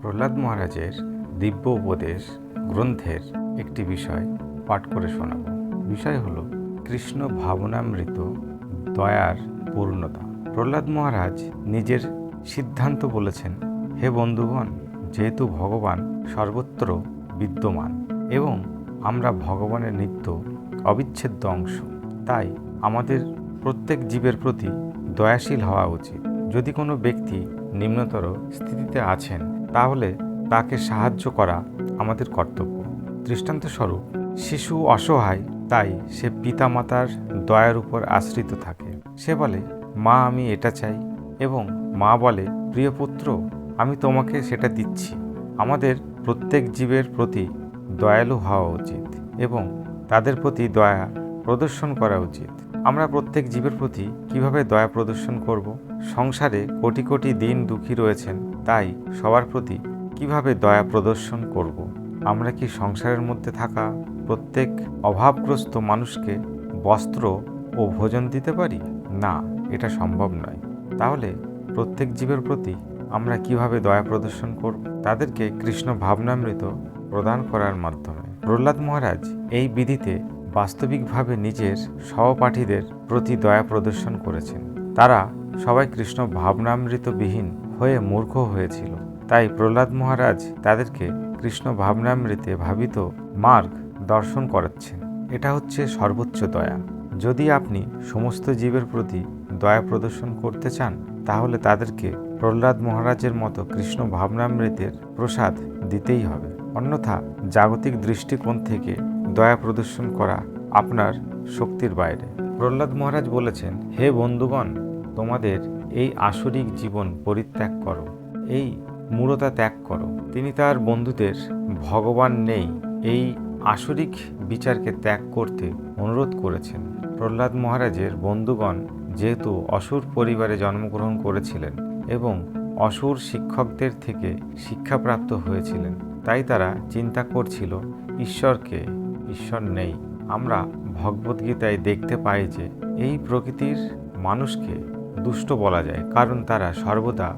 প্রহ্লাদ মহারাজের দিব্য উপদেশ গ্রন্থের একটি বিষয় পাঠ করে শোনাব। বিষয় হল কৃষ্ণ ভাবনামৃত দয়ার পূর্ণতা। প্রহ্লাদ মহারাজ নিজের সিদ্ধান্ত বলেছেন, হে বন্ধুগণ, যেহেতু ভগবান সর্বত্র বিদ্যমান এবং আমরা ভগবানের নিত্য অবিচ্ছেদ্য অংশ, তাই আমাদের প্রত্যেক জীবের প্রতি দয়াশীল হওয়া উচিত। যদি কোনো ব্যক্তি নিম্নতর স্থিতিতে আছেন, তাহলে তাকে সাহায্য করা আমাদের কর্তব্য। দৃষ্টান্তস্বরূপ, শিশু অসহায়, তাই সে পিতামাতার দয়ার উপর আশ্রিত থাকে। সে বলে, মা আমি এটা চাই, এবং মা বলে, প্রিয় পুত্র আমি তোমাকে সেটা দিচ্ছি। আমাদের প্রত্যেক জীবের প্রতি দয়ালু হওয়া উচিত এবং তাদের প্রতি দয়া প্রদর্শন করা উচিত। আমরা প্রত্যেক জীবের প্রতি কিভাবে দয়া প্রদর্শন করব? সংসারে কোটি কোটি দিন দুঃখী রয়েছেন, তাই সবার প্রতি কিভাবে দয়া প্রদর্শন করব? আমরা কি সংসারের মধ্যে থাকা প্রত্যেক অভাবগ্রস্ত মানুষকে বস্ত্র ও ভোজন দিতে পারি? না, এটা সম্ভব নয়। তাহলে প্রত্যেক জীবের প্রতি আমরা কিভাবে দয়া প্রদর্শন করব? তাদেরকে কৃষ্ণ ভাবনামৃত প্রদান করার মাধ্যমে। প্রহ্লাদ মহারাজ এই বিধিতে বাস্তবিকভাবে নিজের সহপাঠীদের প্রতি দয়া প্রদর্শন করেছেন। তারা সবাই কৃষ্ণ ভাবনামৃতবিহীন হয়ে মূর্খ হয়েছিল, তাই প্রহ্লাদ মহারাজ তাদেরকে কৃষ্ণ ভাবনামৃতে ভাবিত মার্গ দর্শন করাচ্ছেন। এটা হচ্ছে সর্বোচ্চ দয়া। যদি আপনি সমস্ত জীবের প্রতি দয়া প্রদর্শন করতে চান, তাহলে তাদেরকে প্রহ্লাদ মহারাজের মতো কৃষ্ণ ভাবনামৃতের প্রসাদ দিতেই হবে। অন্যথা জাগতিক দৃষ্টিকোণ থেকে দয়া প্রদর্শন করা আপনার শক্তির বাইরে। প্রহ্লাদ মহারাজ বলেছেন, হে বন্ধুগণ, তোমাদের এই আসরিক জীবন পরিত্যাগ করো, এই মূঢ়তা ত্যাগ করো। তিনি তার বন্ধুদের ভগবান নেই এই আসরিক বিচারকে ত্যাগ করতে অনুরোধ করেছেন। প্রহ্লাদ মহারাজের বন্ধুগণ যেহেতু অসুর পরিবারে জন্মগ্রহণ করেছিলেন এবং অসুর শিক্ষকদের থেকে শিক্ষাপ্রাপ্ত হয়েছিলেন, তাই তারা চিন্তা করছিল ঈশ্বর নেই। আমরা ভগবদ্গীতায় দেখতে পাই যে এই প্রকৃতির মানুষকে দুষ্ট বলা যায়, কারণ তারা সর্বদা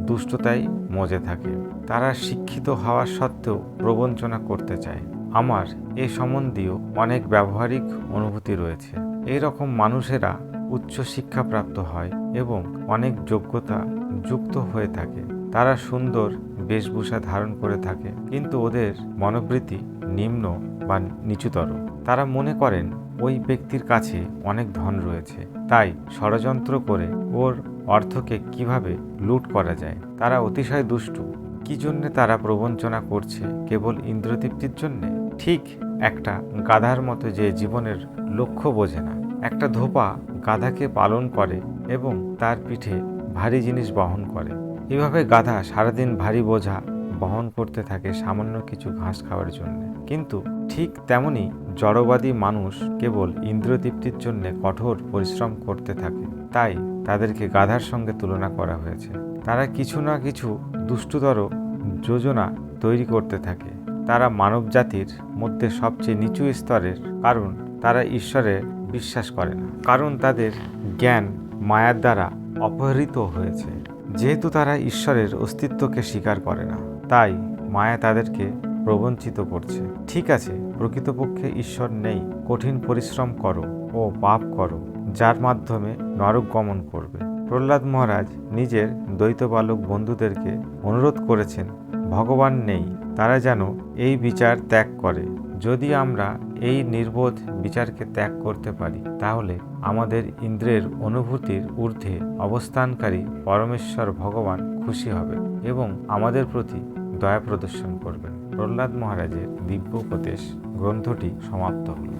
দুষ্টতায় মজে থাকে। তারা শিক্ষিত হওয়া সত্ত্বেও প্রবঞ্চনা করতে চায়। আমার এ সম্বন্ধীয় অনেক ব্যবহারিক অনুভূতি রয়েছে। এই রকম মানুষেরা উচ্চ শিক্ষাপ্রাপ্ত হয় এবং অনেক যোগ্যতা যুক্ত হয়ে থাকে। তারা সুন্দর বেশভূষা ধারণ করে থাকে, কিন্তু ওদের মনোবৃত্তি নিম্ন বা নিচুতর। তারা মনে করেন ওই ব্যক্তির কাছে অনেক ধন রয়েছে, তাই ষড়যন্ত্র করে ওর অর্থকে কিভাবে লুট করা যায়। তারা অতিশয় দুষ্টু। কি জন্যে তারা প্রবঞ্চনা করছে? কেবল ইন্দ্রতৃপ্তির জন্যে? ঠিক একটা গাধার মতো যে জীবনের লক্ষ্য বোঝে না। একটা ধোপা গাধাকে পালন করে এবং তার পিঠে ভারী জিনিস বহন করে। এভাবে গাধা সারাদিন ভারী বোঝা বহন করতে থাকে সামান্য কিছু ঘাস খাওয়ার জন্য। কিন্তু ঠিক তেমনি জড়বাদী মানুষ কেবল ইন্দ্রতৃপ্তির জন্য কঠোর পরিশ্রম করতে থাকে, তাই তাদেরকে গাধার সঙ্গে তুলনা করা হয়েছে। তারা কিছু না কিছু দুষ্টতর যোজনা তৈরি করতে থাকে। তারা মানব জাতির মধ্যে সবচেয়ে নিচু স্তরের, কারণ তারা ঈশ্বরে বিশ্বাস করে না, কারণ তাদের জ্ঞান মায়ার দ্বারা অপহৃত হয়েছে। যেহেতু তারা ঈশ্বরের অস্তিত্বকে স্বীকার করে না, তাই মায়া তাদেরকে প্রবঞ্চিত করছে। ঠিক আছে, প্রকৃতপক্ষে ঈশ্বর নেই। কঠিন পরিশ্রম করো ও পাপ করো, যার মাধ্যমে নরক গমন করবে। প্রহ্লাদ মহারাজ নিজের দ্বৈত বালক বন্ধুদেরকে অনুরোধ করেছেন, ভগবান নেই, তারা যেন এই বিচার ত্যাগ করে। যদি আমরা এই নির্বোধ বিচারকে ত্যাগ করতে পারি, তাহলে আমাদের ইন্দ্রের অনুভূতির ঊর্ধ্বে অবস্থানকারী পরমেশ্বর ভগবান খুশি হবে এবং আমাদের প্রতি দয়া প্রদর্শন করবেন। প্রহ্লাদ মহারাজের দিব্য উপদেশ গ্রন্থটি সমাপ্ত হল।